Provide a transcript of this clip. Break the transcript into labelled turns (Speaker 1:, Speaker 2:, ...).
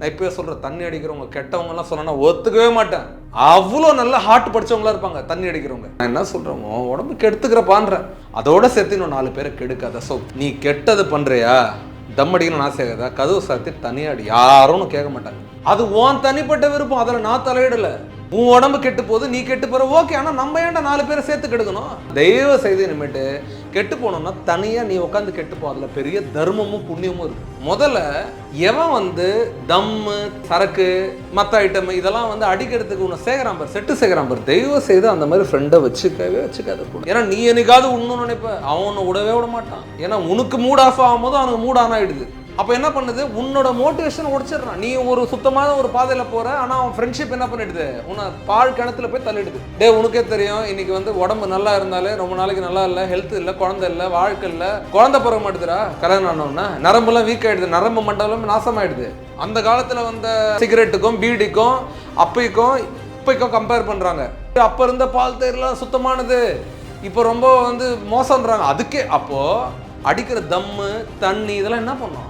Speaker 1: நான் இப்போயே சொல்கிறேன், தண்ணி அடிக்கிறவங்க கெட்டவங்கலாம் சொன்னா ஒத்துக்கவே மாட்டேன். அவ்வளோ நல்ல ஹார்ட் படித்தவங்களா இருப்பாங்க தண்ணி அடிக்கிறவங்க. நான் என்ன சொல்கிறேன், உடம்பு கெடுத்துக்கிறப்பான்றேன். அதோட சேர்த்து இன்னும் 4 பேரை கெடுக்காத. ஸோ நீ கெட்டது பண்ணுறியா, தம் அடிக்கணும்னு ஆசை ஆகாதா, கதவு சாத்தி தனியாடி, யாரும் கேட்க மாட்டாங்க. அது உன் தனிப்பட்ட விருப்பம், அதில் நான் தலையிடலை. உன் உடம்பு கெட்டு போகுது, நீ கெட்டு போற, ஓகே. ஆனால் நம்ம ஏன்டா 4 பேரை சேர்த்து கெடுக்கணும்? தயவு செய்து இனிமேட்டு கெட்டு போனோம்னா தனியாக நீ உட்காந்து கெட்டு போ. அதில் பெரிய தர்மமும் புண்ணியமும் இருக்கு. முதல்ல எவன் தம்மு, சரக்கு, மற்ற ஐட்டம் இதெல்லாம் அடிக்கிறதுக்கு உன்னை சேகரான் பார், செட்டு சேகரான் பார். தயவு செய்து அந்த மாதிரி ஃப்ரெண்டை வச்சுக்காத. ஏன்னா நீ என்னைக்காவது உண்ணுன்னு நினைப்ப, அவன் உன்னை விடவே விட மாட்டான். ஏன்னா உனக்கு மூட் ஆஃப் ஆகும்போது அவனுக்கு மூட் ஆன் ஆகிடுது. அப்போ என்ன பண்ணுது, உன்னோட மோட்டிவேஷன் உடைச்சிடுறான். நீ ஒரு சுத்தமான ஒரு பாதையில் போகிற, ஆனால் அவன் ஃப்ரெண்ட்ஷிப் என்ன பண்ணிடுது, உன்னை பால் கிணத்துல போய் தள்ளிடுது. உனக்கே தெரியும், இன்னைக்கு உடம்பு நல்லா இருந்தாலே ரொம்ப நாளைக்கு நல்லா இல்லை, ஹெல்த் இல்லை, குழந்தை இல்லை, வாழ்க்கை இல்லை. குழந்தை பிறக மாட்டுதுரா, கல்யாணம் ஆனோன்னா நரம்புலாம் வீக் ஆகிடுது, நரம்பு மண்டலம் நாசமாயிடுது. அந்த காலத்தில் சிகரெட்டுக்கும் பீடிக்கும் இப்போக்கும் கம்பேர் பண்ணுறாங்க. அப்போ இருந்த பால் தயிர்லாம் சுத்தமானது, இப்போ ரொம்ப மோசம்ன்றாங்க. அதுக்கே அப்போது அடிக்கிற தம்மு, தண்ணி இதெல்லாம் என்ன பண்ணும்?